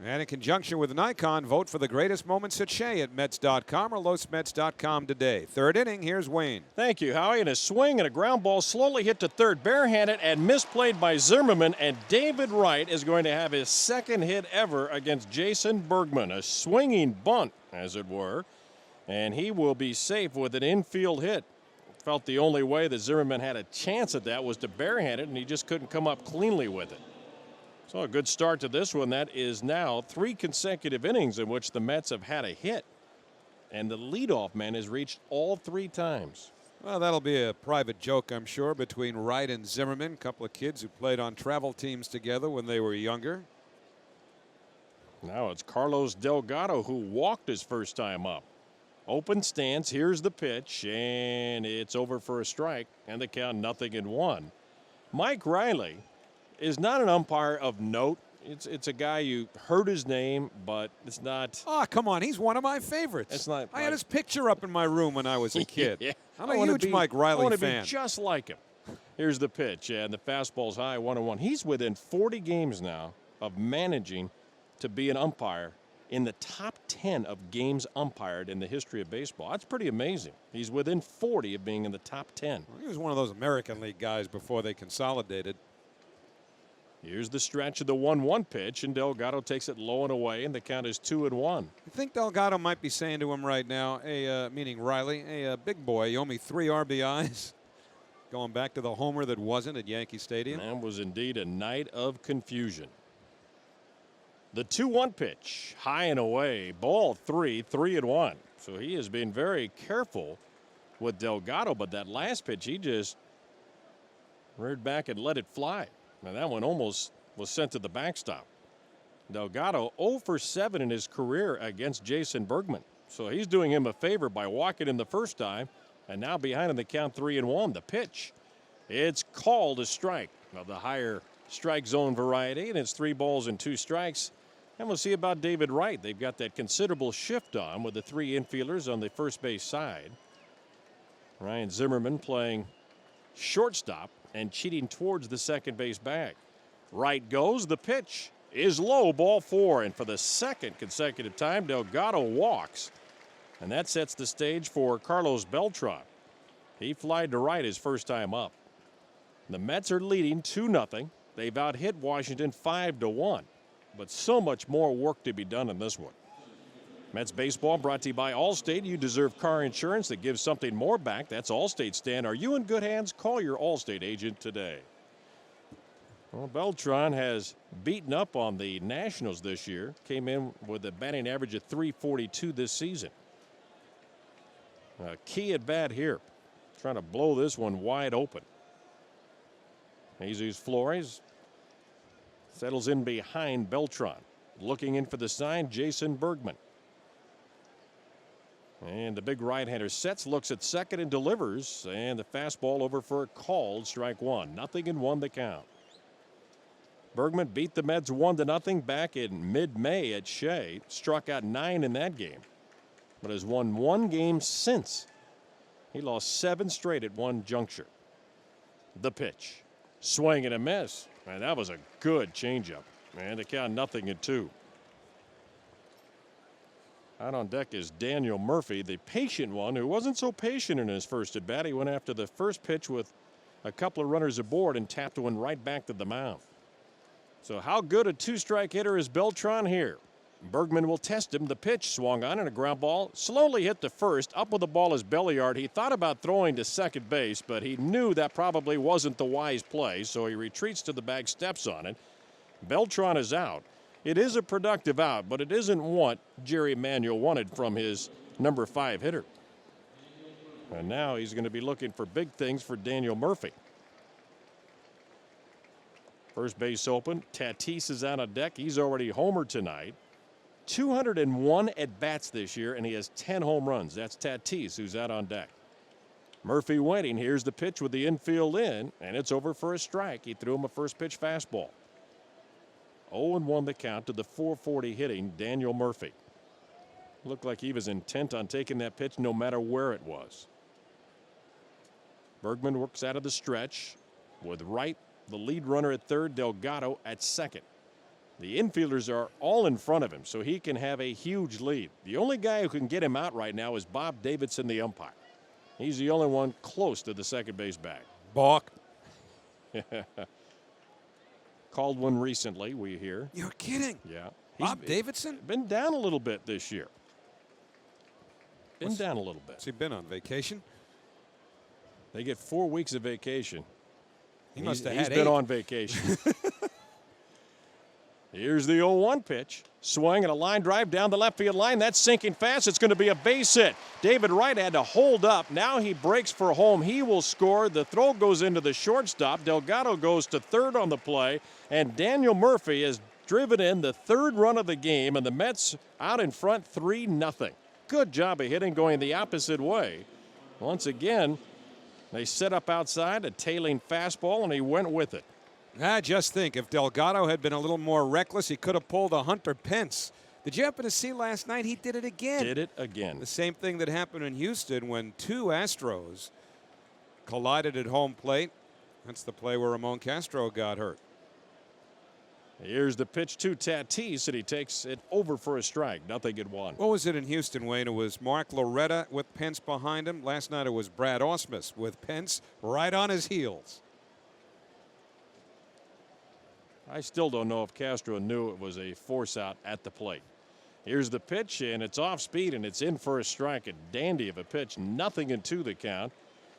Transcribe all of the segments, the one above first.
And in conjunction with Nikon, vote for the greatest moments at Shea at Mets.com or LosMets.com today. Third inning, here's Wayne. Thank you, Howie. And a swing and a ground ball slowly hit to third, barehanded and misplayed by Zimmerman. And David Wright is going to have his second hit ever against Jason Bergman. A swinging bunt, as it were. And he will be safe with an infield hit. Felt the only way that Zimmerman had a chance at that was to barehand it, and he just couldn't come up cleanly with it. So a good start to this one. That is now 3 consecutive innings in which the Mets have had a hit. And the leadoff man has reached all 3 times. Well, that'll be a private joke, I'm sure, between Wright and Zimmerman, a couple of kids who played on travel teams together when they were younger. Now it's Carlos Delgado who walked his first time up. Open stance, here's the pitch, and it's over for a strike, and the count 0-1. Mike Riley is not an umpire of note. It's a guy you heard his name, but it's not. Oh, come on. He's one of my favorites. It's not. I had his picture up in my room when I was a kid. Yeah. I'm a huge Mike Riley fan. I want to be just like him. Here's the pitch, and the fastball's high, 1-1. He's within 40 games now of managing to be an umpire in the top 10 of games umpired in the history of baseball. That's pretty amazing. He's within 40 of being in the top 10. Well, he was one of those American League guys before they consolidated. Here's the stretch of the 1-1 pitch, and Delgado takes it low and away, and the count is 2-1. I think Delgado might be saying to him right now, meaning Riley, hey, big boy, you owe me 3 RBIs. Going back to the homer that wasn't at Yankee Stadium. That was indeed a night of confusion. The 2-1 pitch, high and away, ball 3-1. So he has been very careful with Delgado, but that last pitch, he just reared back and let it fly. Now that one almost was sent to the backstop. Delgado 0 for 7 in his career against Jason Bergman. So he's doing him a favor by walking in the first time, and now behind in the count 3-1. The pitch, it's called a strike of the higher strike zone variety, and it's 3 balls and 2 strikes. And we'll see about David Wright. They've got that considerable shift on with the 3 infielders on the first base side. Ryan Zimmerman playing shortstop and cheating towards the second base bag. Right goes. The pitch is low, ball 4. And for the second consecutive time, Delgado walks. And that sets the stage for Carlos Beltrán. He flied to right his first time up. The Mets are leading 2-0. They've out-hit Washington 5-1. But so much more work to be done in this one. Mets baseball brought to you by Allstate. You deserve car insurance that gives something more back. That's Allstate, Stan. Are you in good hands? Call your Allstate agent today. Well, Beltran has beaten up on the Nationals this year. Came in with a batting average of .342 this season. A key at bat here. Trying to blow this one wide open. Jesus Flores settles in behind Beltran. Looking in for the sign, Jason Bergman. And the big right-hander sets, looks at second and delivers. And the fastball over for a called strike 1. 0-1 the count. Bergman beat the Mets 1-0 back in mid-May at Shea. Struck out 9 in that game. But has won 1 game since. He lost 7 straight at one juncture. The pitch. Swing and a miss. Man, that was a good changeup. And the count 0-2. Out on deck is Daniel Murphy, the patient one who wasn't so patient in his first at bat. He went after the first pitch with a couple of runners aboard and tapped one right back to the mound. So how good a 2-strike hitter is Beltran here? Bergman will test him. The pitch swung on and a ground ball. Slowly hit the first. Up with the ball is Belliard. He thought about throwing to second base, but he knew that probably wasn't the wise play, so he retreats to the bag, steps on it. Beltran is out. It is a productive out, but it isn't what Jerry Manuel wanted from his number 5 hitter. And now he's going to be looking for big things for Daniel Murphy. First base open. Tatis is out on deck. He's already homered tonight. 201 at-bats this year, and he has 10 home runs. That's Tatis, who's out on deck. Murphy waiting. Here's the pitch with the infield in, and it's over for a strike. He threw him a first-pitch fastball. 0-1 the count to the .440 hitting Daniel Murphy. Looked like he was intent on taking that pitch no matter where it was. Bergman works out of the stretch with Wright, the lead runner at third, Delgado at second. The infielders are all in front of him, so he can have a huge lead. The only guy who can get him out right now is Bob Davidson, the umpire. He's the only one close to the second base bag. Balk. Called one recently, we hear. You're kidding. Yeah. Bob Davidson? Been down a little bit this year. Been down a little bit. Has he been on vacation? They get 4 weeks of vacation. He must have had 8. He's been on vacation. Here's the 0-1 pitch. Swing and a line drive down the left field line. That's sinking fast. It's going to be a base hit. David Wright had to hold up. Now he breaks for home. He will score. The throw goes into the shortstop. Delgado goes to third on the play. And Daniel Murphy has driven in the 3rd run of the game. And the Mets out in front 3-0. Good job of hitting going the opposite way. Once again, they set up outside a tailing fastball, and he went with it. I just think if Delgado had been a little more reckless, he could have pulled a Hunter Pence. Did you happen to see last night? He did it again. Did it again. The same thing that happened in Houston when 2 Astros collided at home plate. That's the play where Ramon Castro got hurt. Here's the pitch to Tatis, and he takes it over for a strike. Nothing at 1. What was it in Houston, Wayne? It was Mark Loretta with Pence behind him. Last night it was Brad Ausmus with Pence right on his heels. I still don't know if Castro knew it was a force out at the plate. Here's the pitch, and it's off speed, and it's in for a strike. A dandy of a pitch. 0-2 the count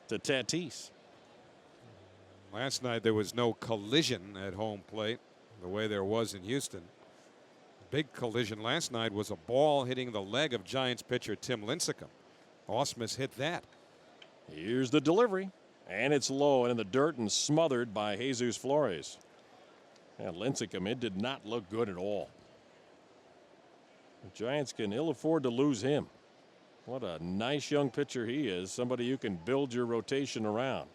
to Tatis. Last night there was no collision at home plate the way there was in Houston. Big collision last night was a ball hitting the leg of Giants pitcher Tim Lincecum. Ausmus hit that. Here's the delivery, and it's low and in the dirt and smothered by Jesus Flores. And Lincecum, it did not look good at all. The Giants can ill afford to lose him. What a nice young pitcher he is. Somebody you can build your rotation around.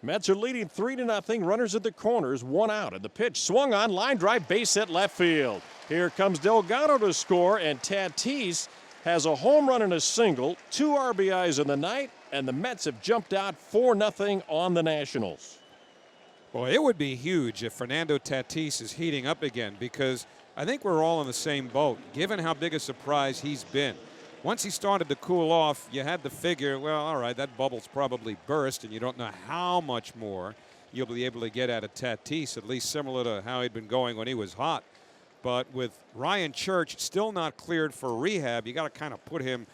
Mets are leading 3-0. Runners at the corners, 1 out. And the pitch swung on, line drive, base hit left field. Here comes Delgado to score, and Tatis has a home run and a single, 2 RBIs in the night, and the Mets have jumped out 4-0 on the Nationals. Boy, it would be huge if Fernando Tatis is heating up again, because I think we're all in the same boat, given how big a surprise he's been. Once he started to cool off, you had to figure, well, all right, that bubble's probably burst, and you don't know how much more you'll be able to get out of Tatis, at least similar to how he'd been going when he was hot. But with Ryan Church still not cleared for rehab, you got to kind of put him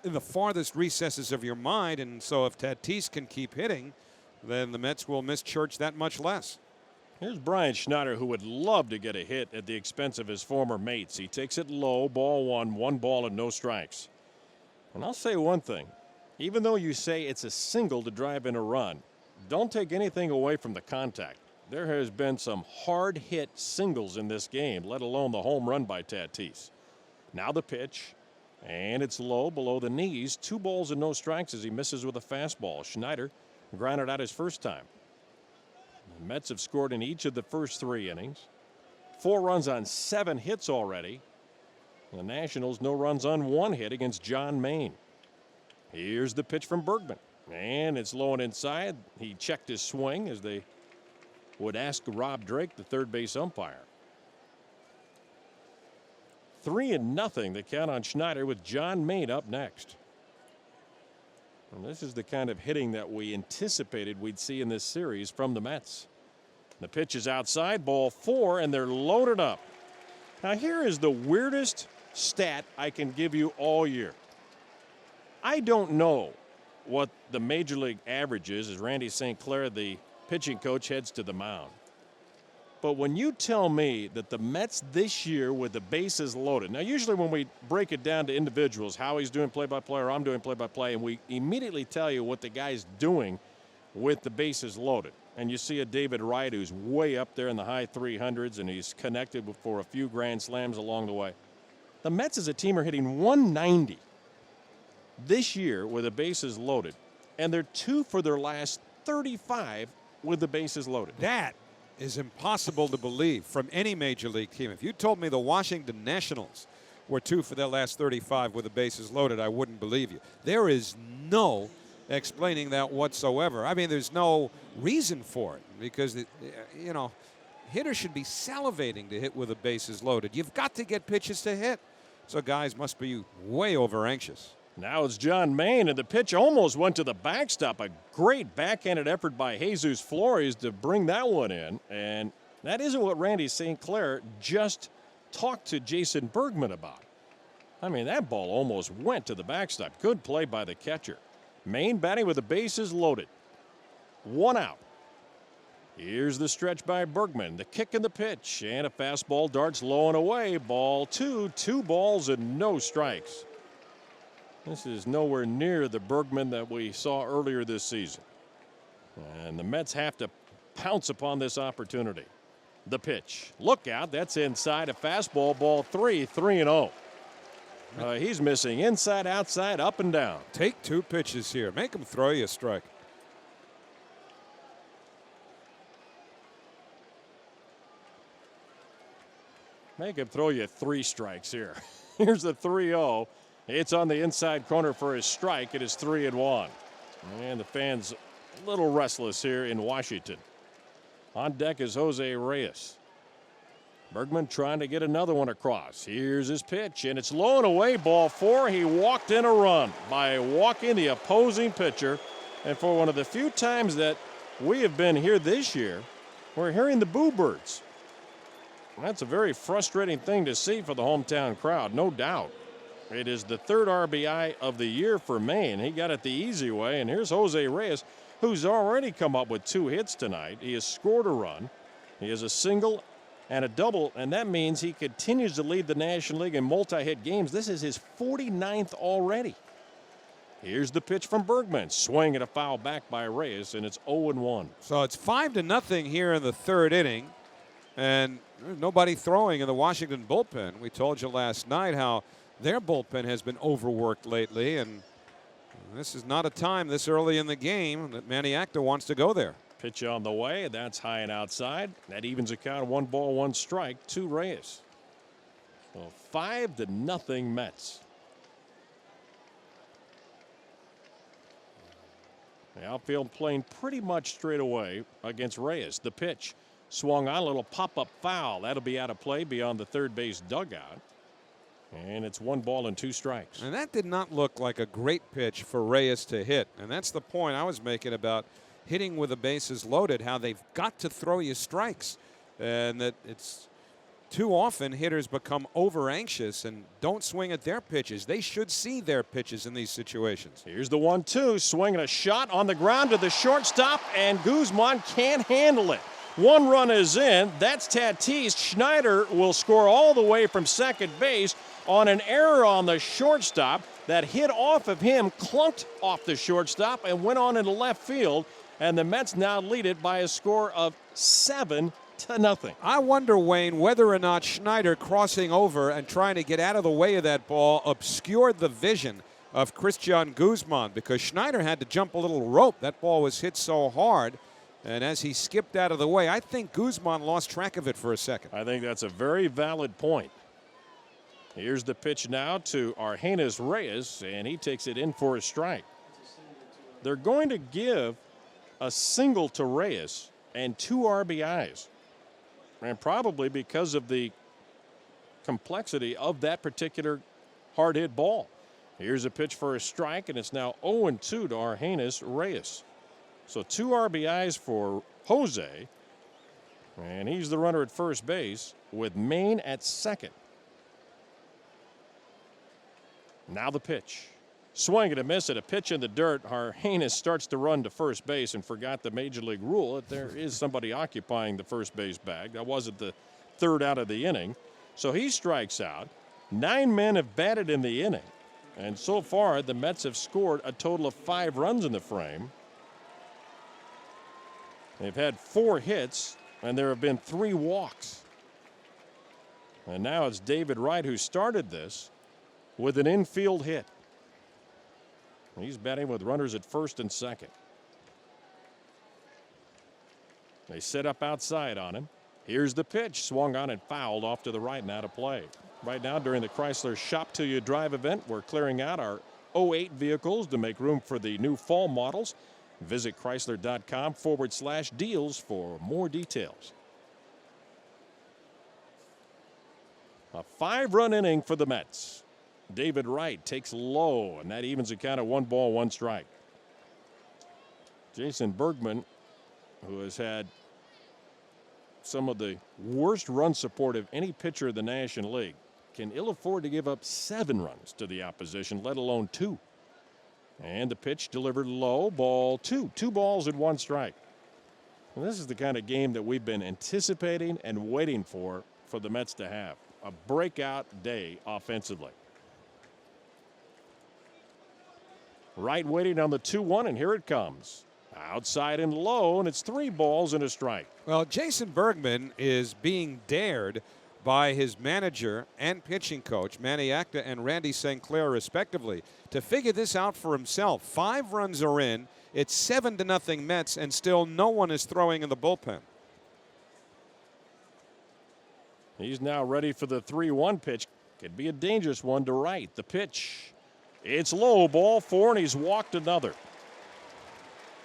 in the farthest recesses of your mind, and so if Tatis can keep hitting, then the Mets will miss Church that much less. Here's Brian Schneider, who would love to get a hit at the expense of his former mates. He takes it low, ball 1, 1 ball and no strikes. And I'll say one thing. Even though you say it's a single to drive in a run, don't take anything away from the contact. There has been some hard hit singles in this game, let alone the home run by Tatis. Now the pitch, and it's low below the knees. 2 balls and no strikes as he misses with a fastball. Schneider grounded out his first time. The Mets have scored in each of the first 3 innings. 4 runs on 7 hits already. The Nationals, no runs on 1 hit against John Maine. Here's the pitch from Bergman, and it's low and inside. He checked his swing, as they would ask Rob Drake, the third base umpire. 3-0 the count on Schneider, with John Maine up next. And this is the kind of hitting that we anticipated we'd see in this series from the Mets. The pitch is outside, ball 4, and they're loaded up. Now here is the weirdest stat I can give you all year. I don't know what the major league average is as Randy St. Clair, the pitching coach, heads to the mound. But when you tell me that the Mets this year with the bases loaded, now usually when we break it down to individuals, Howie's doing play-by-play or I'm doing play-by-play, and we immediately tell you what the guy's doing with the bases loaded. And you see a David Wright who's way up there in the high 300s, and he's connected for a few grand slams along the way. The Mets as a team are hitting 190 this year with the bases loaded, and they're 2 for their last 35 with the bases loaded. That is impossible to believe from any major league team. If you told me the Washington Nationals were 2 for their last 35 with the bases loaded, I wouldn't believe you. There is no explaining that whatsoever. I mean, there's no reason for it because, you know, hitters should be salivating to hit with the bases loaded. You've got to get pitches to hit. So guys must be way over anxious. Now it's John Maine, and the pitch almost went to the backstop. A great backhanded effort by Jesus Flores to bring that one in. And that isn't what Randy St. Clair just talked to Jason Bergman about. I mean, that ball almost went to the backstop. Good play by the catcher. Maine batting with the bases loaded. 1 out. Here's the stretch by Bergman. The kick and the pitch. And a fastball darts low and away. Ball 2. 2 balls and no strikes. This is nowhere near the Bergman that we saw earlier this season. And the Mets have to pounce upon this opportunity. The pitch. Look out. That's inside. A fastball. Ball 3. 3-0. He's missing inside, outside, up and down. Take 2 pitches here. Make him throw you a strike. Make him throw you 3 strikes here. Here's the 3-0. It's on the inside corner for his strike. It is 3-1. And the fans a little restless here in Washington. On deck is José Reyes. Bergman trying to get another one across. Here's his pitch, and it's low and away. Ball 4. He walked in a run by walking the opposing pitcher. And for one of the few times that we have been here this year, we're hearing the boo birds. That's a very frustrating thing to see for the hometown crowd, no doubt. It is the 3rd RBI of the year for Maine. He got it the easy way, and here's José Reyes, who's already come up with 2 hits tonight. He has scored a run. He has a single and a double, and that means he continues to lead the National League in multi-hit games. This is his 49th already. Here's the pitch from Bergman. Swing and a foul back by Reyes, and it's 0-1. So it's 5-0 here in the 3rd inning, and there's nobody throwing in the Washington bullpen. We told you last night how their bullpen has been overworked lately, and this is not a time this early in the game that Manny Acta wants to go there. Pitch on the way. That's high and outside. That evens the count. 1 ball, 1 strike to Reyes. So 5-0 Mets. The outfield playing pretty much straight away against Reyes. The pitch swung on, a little pop-up foul. That'll be out of play beyond the third base dugout. And it's 1 ball and 2 strikes. And that did not look like a great pitch for Reyes to hit. And that's the point I was making about hitting with the bases loaded, how they've got to throw you strikes. And that it's too often hitters become over anxious and don't swing at their pitches. They should see their pitches in these situations. Here's the 1-2, swinging a shot on the ground to the shortstop, and Guzman can't handle it. 1 run is in. That's Tatis. Schneider will score all the way from second base on an error on the shortstop that hit off of him, clunked off the shortstop, and went on into left field. And the Mets now lead it by a score of 7-0. I wonder, Wayne, whether or not Schneider crossing over and trying to get out of the way of that ball obscured the vision of Christian Guzman, because Schneider had to jump a little rope. That ball was hit so hard. And as he skipped out of the way, I think Guzman lost track of it for a second. I think that's a very valid point. Here's the pitch now to Argenis Reyes, and he takes it in for a strike. They're going to give a single to Reyes and 2 RBIs. And probably because of the complexity of that particular hard hit ball. Here's a pitch for a strike, and it's now 0-2 to Argenis Reyes. So 2 RBIs for Jose, and he's the runner at first base with Maine at second. Now the pitch. Swing and a miss at a pitch in the dirt. Argenis starts to run to first base and forgot the major league rule that there is somebody occupying the first base bag. That wasn't the 3rd out of the inning. So he strikes out. 9 men have batted in the inning. And so far, the Mets have scored a total of 5 runs in the frame. They've had 4 hits, and there have been 3 walks. And now it's David Wright who started this with an infield hit. He's batting with runners at first and second. They set up outside on him. Here's the pitch, swung on and fouled off to the right and out of play. Right now during the Chrysler Shop Till You Drive event, we're clearing out our 08 vehicles to make room for the new fall models. Visit Chrysler.com/deals for more details. A 5-run inning for the Mets. David Wright takes low, and that evens the count at 1 ball, 1 strike. Jason Bergman, who has had some of the worst run support of any pitcher in the National League, can ill afford to give up 7 runs to the opposition, let alone 2. And the pitch delivered low, ball 2. 2 balls and 1 strike. And this is the kind of game that we've been anticipating and waiting for the Mets to have. A breakout day offensively. Wright waiting on the 2-1, and here it comes. Outside and low, and it's 3 balls and a strike. Well, Jason Bergman is being dared by his manager and pitching coach, Manny Acta and Randy St. Clair, respectively, to figure this out for himself. 5 runs are in. It's 7-0 Mets, and still no one is throwing in the bullpen. He's now ready for the 3-1 pitch. Could be a dangerous one to Wright. The pitch. It's low, ball 4, and he's walked another.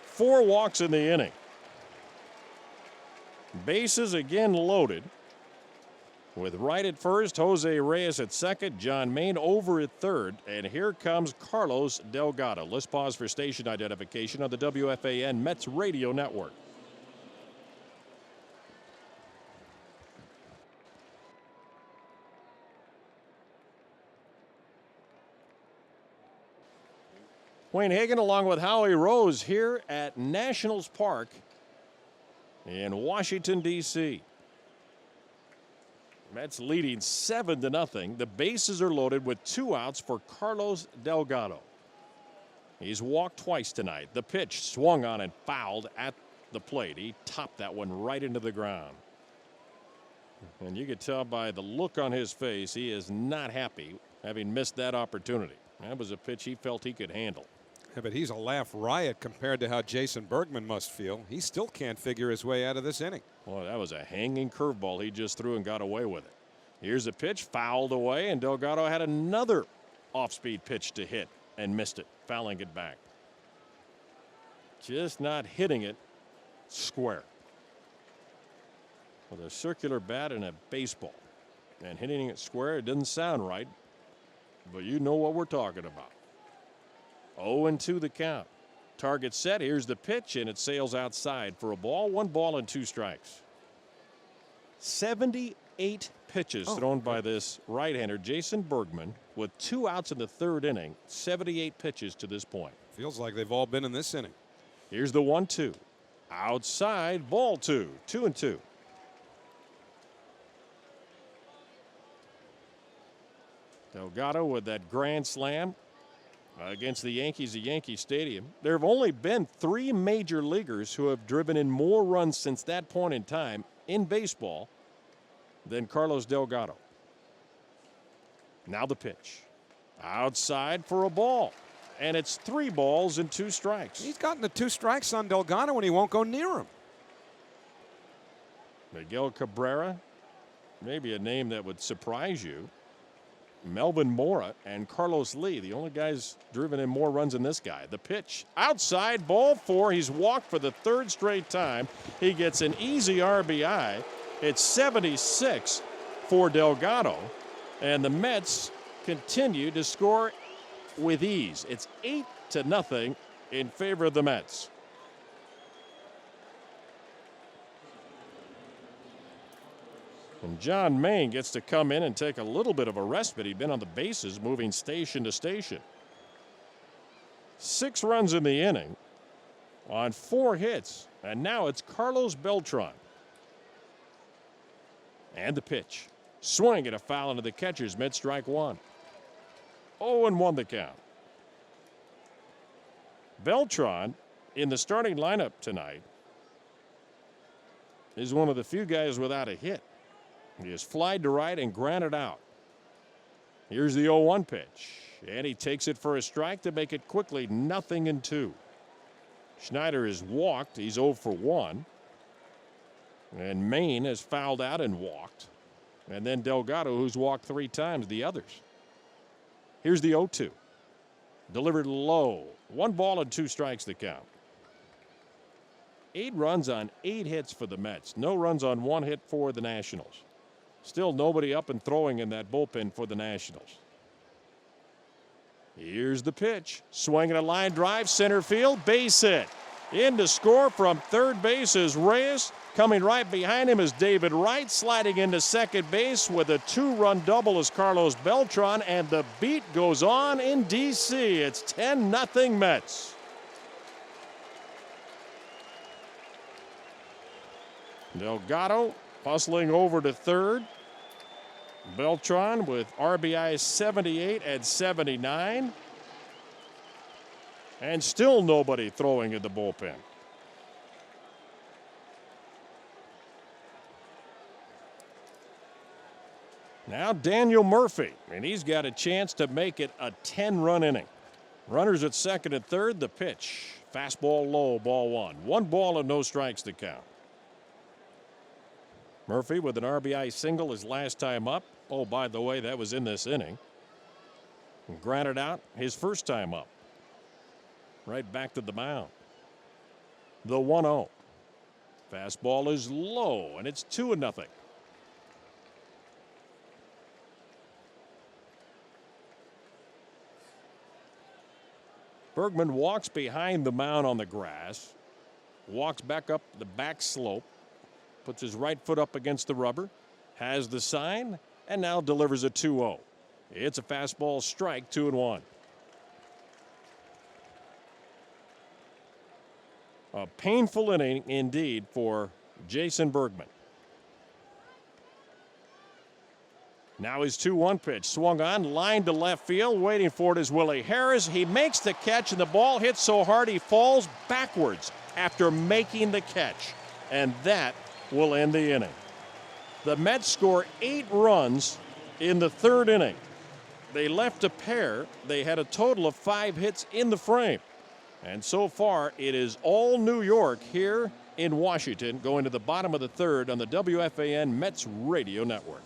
4 walks in the inning. Bases again loaded. With Wright at first, José Reyes at second, John Maine over at third, and here comes Carlos Delgado. Let's pause for station identification on the WFAN Mets Radio Network. Wayne Hagan along with Howie Rose here at Nationals Park in Washington, D.C. Mets leading 7-0. The bases are loaded with 2 outs for Carlos Delgado. He's walked twice tonight. The pitch swung on and fouled at the plate. He topped that one right into the ground. And you could tell by the look on his face he is not happy having missed that opportunity. That was a pitch he felt he could handle. Yeah, but he's a laugh riot compared to how Jason Bergman must feel. He still can't figure his way out of this inning. Well, that was a hanging curveball he just threw and got away with it. Here's a pitch fouled away, and Delgado had another off-speed pitch to hit and missed it, fouling it back. Just not hitting it square. With a circular bat and a baseball. And hitting it square, it doesn't sound right, but you know what we're talking about. 0-2 the count. Target set. Here's the pitch, and it sails outside for a ball. 1 ball and 2 strikes. 78 pitches thrown by this right-hander, Jason Bergman, with 2 outs in the 3rd inning. 78 pitches to this point. Feels like they've all been in this inning. Here's the 1-2. Outside, ball 2. 2-2. Delgado with that grand slam against the Yankees at Yankee Stadium. There have only been 3 major leaguers who have driven in more runs since that point in time in baseball than Carlos Delgado. Now the pitch. Outside for a ball. And it's 3 balls and 2 strikes. He's gotten the 2 strikes on Delgado and he won't go near him. Miguel Cabrera, maybe a name that would surprise you. Melvin Mora and Carlos Lee, the only guys driven in more runs than this guy. The pitch outside, ball 4. He's walked for the 3rd straight time. He gets an easy RBI. It's 76 for Delgado, and the Mets continue to score with ease. It's 8-0 in favor of the Mets. And John Maine gets to come in and take a little bit of a respite. He'd been on the bases, moving station to station. 6 runs in the inning on 4 hits. And now it's Carlos Beltrán. And the pitch. Swing and a foul into the catcher's mitt, strike 1. 0-1 the count. Beltrán in the starting lineup tonight is one of the few guys without a hit. He is flied to right and grounded out. Here's the 0-1 pitch. And he takes it for a strike to make it quickly 0-2. Schneider is walked. He's 0 for 1. And Maine has fouled out and walked. And then Delgado, who's walked 3 times, the others. Here's the 0-2. Delivered low. 1 ball and 2 strikes the count. 8 runs on 8 hits for the Mets. No runs on 1 hit for the Nationals. Still nobody up and throwing in that bullpen for the Nationals. Here's the pitch. Swinging a line drive, center field, base hit. In to score from third base is Reyes. Coming right behind him is David Wright. Sliding into second base with a 2-run double is Carlos Beltrán. And the beat goes on in D.C. It's 10-0 Mets. Delgado hustling over to third. Beltran with RBI 78 and 79. And still nobody throwing in the bullpen. Now Daniel Murphy, and he's got a chance to make it a 10-run inning. Runners at second and third. The pitch. Fastball low, ball one. 1 ball and no strikes to count. Murphy with an RBI single his last time up. Oh, by the way, that was in this inning. And grounded out his first time up. Right back to the mound. The 1-0. Fastball is low, and it's 2-0. Bergman walks behind the mound on the grass. Walks back up the back slope. Puts his right foot up against the rubber. Has the sign, and now delivers a 2-0. It's a fastball strike, 2-1. A painful inning indeed for Jason Bergman. Now his 2-1 pitch. Swung on, line to left field. Waiting for it is Willie Harris. He makes the catch, and the ball hits so hard he falls backwards after making the catch. And that will end the inning. The Mets score 8 runs in the third inning. They left a pair. They had a total of 5 hits in the frame. And so far, it is all New York here in Washington, going to the bottom of the third on the WFAN Mets Radio Network.